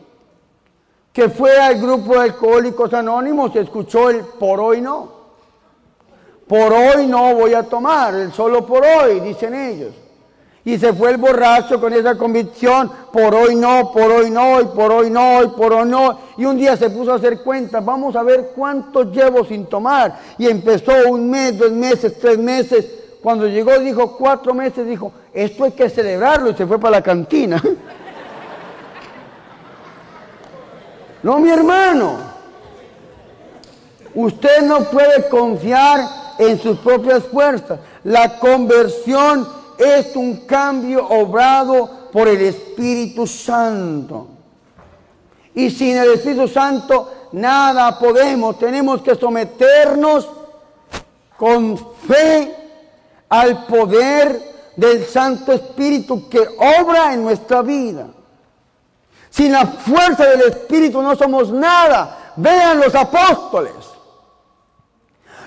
que fue al grupo de Alcohólicos Anónimos y escuchó el por hoy no. Por hoy no voy a tomar, el solo por hoy, dicen ellos. Y se fue el borracho con esa convicción, por hoy no, por hoy no, y por hoy no, y por hoy no. Y un día se puso a hacer cuentas, vamos a ver cuánto llevo sin tomar. Y empezó 1 mes, 2 meses, 3 meses. Cuando llegó dijo 4 meses, dijo, esto hay que celebrarlo, y se fue para la cantina. No, mi hermano. Usted no puede confiar en sus propias fuerzas. La conversión es un cambio obrado por el Espíritu Santo. Y sin el Espíritu Santo nada podemos. Tenemos que someternos con fe al poder del Santo Espíritu que obra en nuestra vida. Sin la fuerza del Espíritu no somos nada. Vean los apóstoles.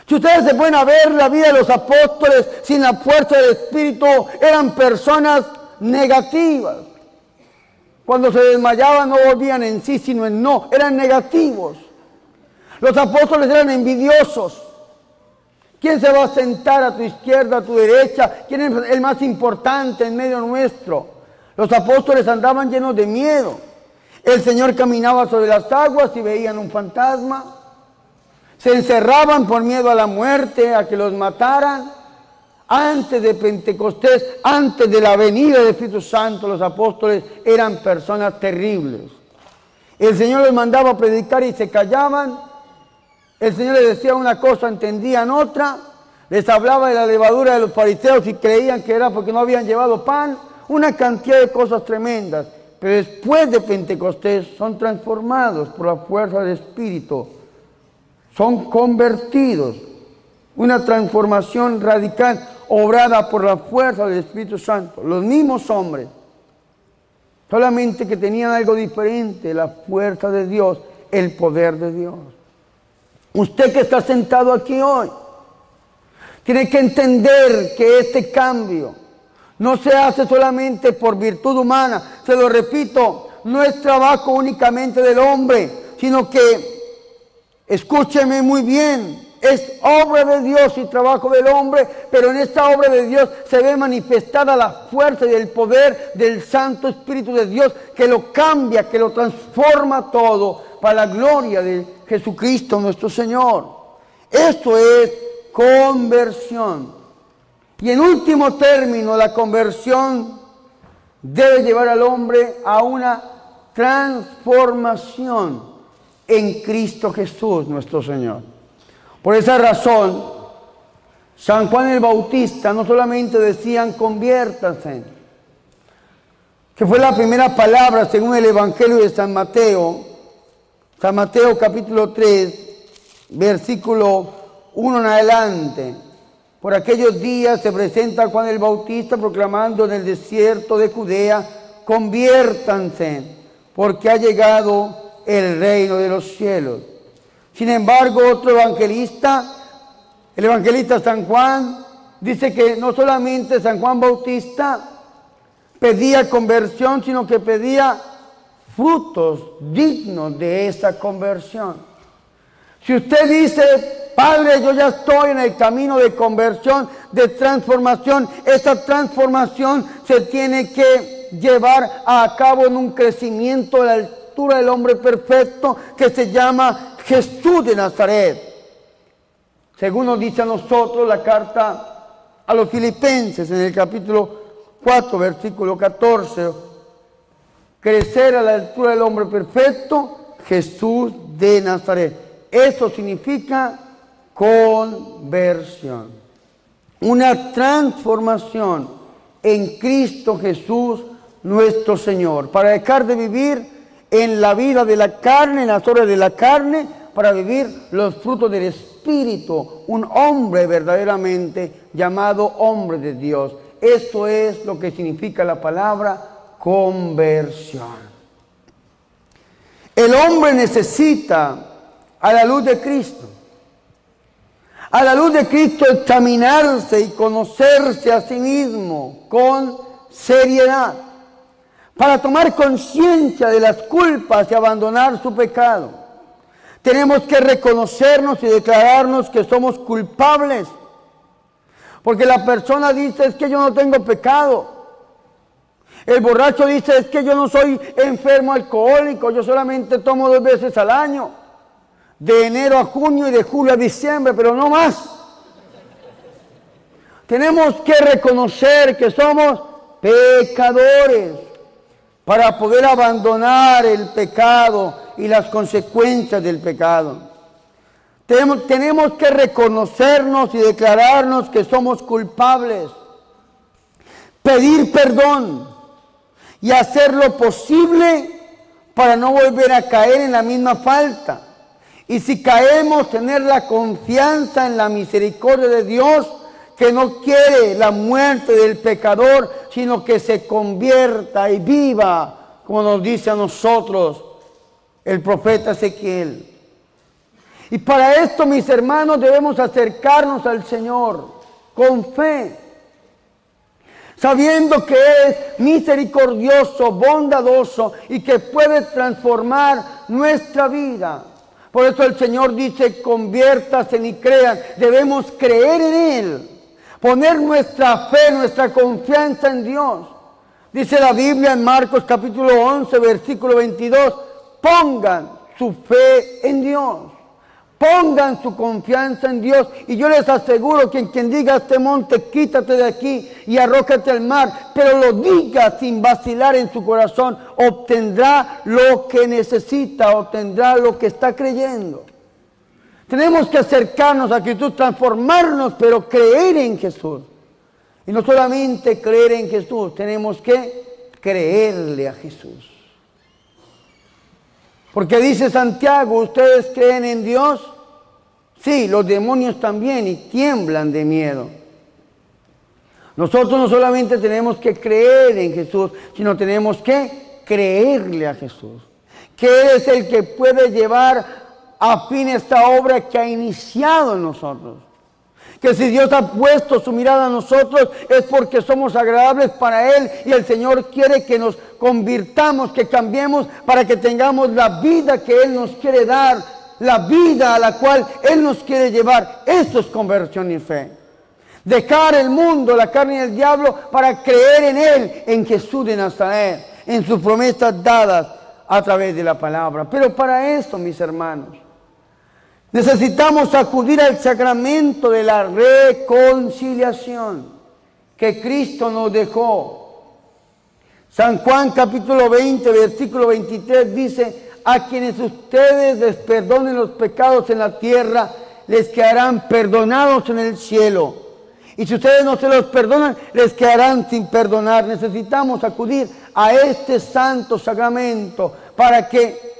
Si ustedes se pueden ver la vida de los apóstoles sin la fuerza del Espíritu, eran personas negativas. Cuando se desmayaban no volvían en sí, sino en no. Eran negativos. Los apóstoles eran envidiosos. ¿Quién se va a sentar a tu izquierda, a tu derecha? ¿Quién es el más importante en medio nuestro? Los apóstoles andaban llenos de miedo. El Señor caminaba sobre las aguas y veían un fantasma. Se encerraban por miedo a la muerte, a que los mataran. Antes de Pentecostés, antes de la venida del Espíritu Santo, los apóstoles eran personas terribles. El Señor los mandaba a predicar y se callaban. El Señor les decía una cosa, entendían otra. Les hablaba de la levadura de los fariseos y creían que era porque no habían llevado pan. Una cantidad de cosas tremendas. Pero después de Pentecostés son transformados por la fuerza del Espíritu. Son convertidos. Una transformación radical obrada por la fuerza del Espíritu Santo. Los mismos hombres. Solamente que tenían algo diferente. La fuerza de Dios. El poder de Dios. Usted que está sentado aquí hoy. Tiene que entender que este cambio no se hace solamente por virtud humana. Se lo repito, no es trabajo únicamente del hombre, sino que, escúcheme muy bien, es obra de Dios y trabajo del hombre, pero en esta obra de Dios se ve manifestada la fuerza y el poder del Santo Espíritu de Dios que lo cambia, que lo transforma todo para la gloria de Jesucristo nuestro Señor. Esto es conversión. Y en último término, la conversión debe llevar al hombre a una transformación en Cristo Jesús, nuestro Señor. Por esa razón, San Juan el Bautista no solamente decían conviértanse, que fue la primera palabra según el Evangelio de San Mateo capítulo 3, versículo 1 en adelante. Por aquellos días se presenta Juan el Bautista proclamando en el desierto de Judea, conviértanse, porque ha llegado el reino de los cielos. Sin embargo, otro evangelista, el evangelista San Juan, dice que no solamente San Juan Bautista pedía conversión, sino que pedía frutos dignos de esa conversión. Si usted dice, Padre, yo ya estoy en el camino de conversión, de transformación, esa transformación se tiene que llevar a cabo en un crecimiento a la altura del hombre perfecto que se llama Jesús de Nazaret. Según nos dice a nosotros la carta a los Filipenses en el capítulo 4, versículo 14, crecer a la altura del hombre perfecto, Jesús de Nazaret. Eso significa conversión. Una transformación en Cristo Jesús nuestro Señor. Para dejar de vivir en la vida de la carne, en las obras de la carne, para vivir los frutos del Espíritu. Un hombre verdaderamente llamado hombre de Dios. Eso es lo que significa la palabra conversión. El hombre necesita, a la luz de Cristo, examinarse y conocerse a sí mismo con seriedad, para tomar conciencia de las culpas y abandonar su pecado. Tenemos que reconocernos y declararnos que somos culpables, porque la persona dice, es que yo no tengo pecado. El borracho dice, es que yo no soy enfermo alcohólico, yo solamente tomo 2 veces al año, de enero a junio y de julio a diciembre, pero no más. Tenemos que reconocer que somos pecadores para poder abandonar el pecado y las consecuencias del pecado. Tenemos que reconocernos y declararnos que somos culpables, pedir perdón y hacer lo posible para no volver a caer en la misma falta. Y si caemos, tener la confianza en la misericordia de Dios, que no quiere la muerte del pecador, sino que se convierta y viva, como nos dice a nosotros el profeta Ezequiel. Y para esto, mis hermanos, debemos acercarnos al Señor con fe, sabiendo que es misericordioso, bondadoso y que puede transformar nuestra vida. Por eso el Señor dice, conviértase y crean. Debemos creer en Él, poner nuestra fe, nuestra confianza en Dios. Dice la Biblia en Marcos capítulo 11, versículo 22, pongan su fe en Dios. Pongan su confianza en Dios, y yo les aseguro que quien diga a este monte, quítate de aquí y arrójate al mar, pero lo diga sin vacilar en su corazón, obtendrá lo que necesita, obtendrá lo que está creyendo. Tenemos que acercarnos a Jesús, transformarnos, pero creer en Jesús. Y no solamente creer en Jesús, tenemos que creerle a Jesús. Porque dice Santiago, ¿ustedes creen en Dios? Sí, los demonios también, y tiemblan de miedo. Nosotros no solamente tenemos que creer en Jesús, sino tenemos que creerle a Jesús. Que Él es el que puede llevar a fin esta obra que ha iniciado en nosotros. Que si Dios ha puesto su mirada a nosotros es porque somos agradables para Él, y el Señor quiere que nos convirtamos, que cambiemos para que tengamos la vida que Él nos quiere dar, la vida a la cual Él nos quiere llevar. Esto es conversión y fe. Dejar el mundo, la carne y el diablo para creer en Él, en Jesús de Nazaret, en sus promesas dadas a través de la palabra. Pero para eso, mis hermanos, necesitamos acudir al sacramento de la reconciliación que Cristo nos dejó. San Juan capítulo 20, versículo 23 dice, a quienes ustedes les perdonen los pecados en la tierra, les quedarán perdonados en el cielo. Y si ustedes no se los perdonan, les quedarán sin perdonar. Necesitamos acudir a este santo sacramento para que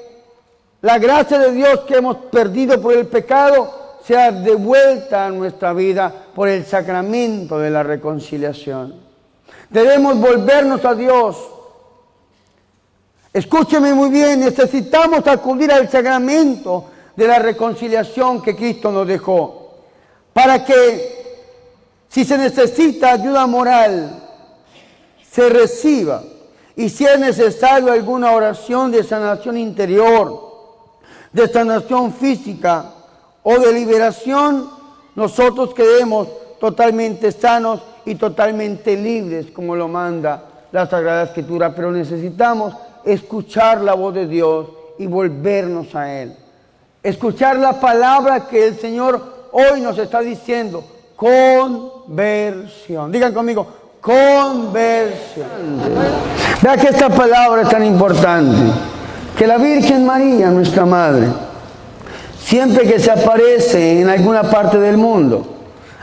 la gracia de Dios que hemos perdido por el pecado sea devuelta a nuestra vida por el sacramento de la reconciliación. Debemos volvernos a Dios. Escúcheme muy bien, necesitamos acudir al sacramento de la reconciliación que Cristo nos dejó, para que, si se necesita ayuda moral, se reciba, y si es necesario alguna oración de sanación interior, de sanación física o de liberación, nosotros quedemos totalmente sanos y totalmente libres, como lo manda la Sagrada Escritura. Pero necesitamos escuchar la voz de Dios y volvernos a Él. Escuchar la palabra que el Señor hoy nos está diciendo, conversión. Digan conmigo, conversión. Vea que esta palabra es tan importante, que la Virgen María, nuestra Madre, siempre que se aparece en alguna parte del mundo,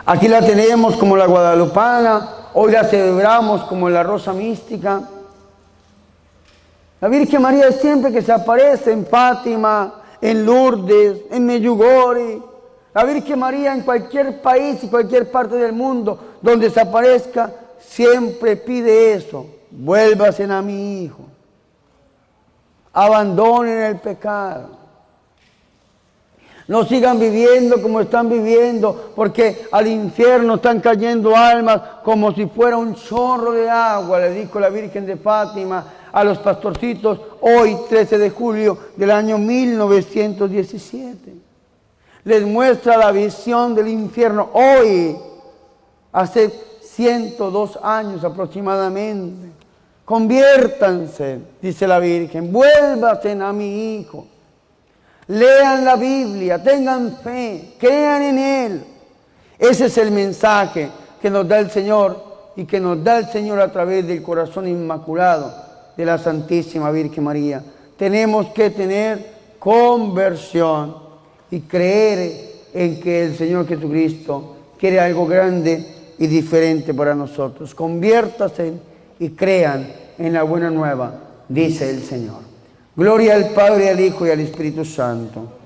aquí la tenemos como la guadalupana, hoy la celebramos como la rosa mística. La Virgen María siempre que se aparece en Fátima, en Lourdes, en Medjugorje, la Virgen María en cualquier país y cualquier parte del mundo donde se aparezca, siempre pide eso: vuélvasen a mi Hijo, abandonen el pecado, no sigan viviendo como están viviendo, porque al infierno están cayendo almas como si fuera un chorro de agua, le dijo la Virgen de Fátima a los pastorcitos hoy, 13 de julio del año 1917. Les muestra la visión del infierno hoy, hace 102 años aproximadamente. Conviértanse, dice la Virgen, vuélvanse a mi Hijo. Lean la Biblia, tengan fe, crean en Él. Ese es el mensaje que nos da el Señor y que nos da el Señor a través del corazón inmaculado de la Santísima Virgen María. Tenemos que tener conversión y creer en que el Señor Jesucristo quiere algo grande y diferente para nosotros. Conviértase y crean en la buena nueva, dice el Señor. Gloria al Padre, al Hijo y al Espíritu Santo.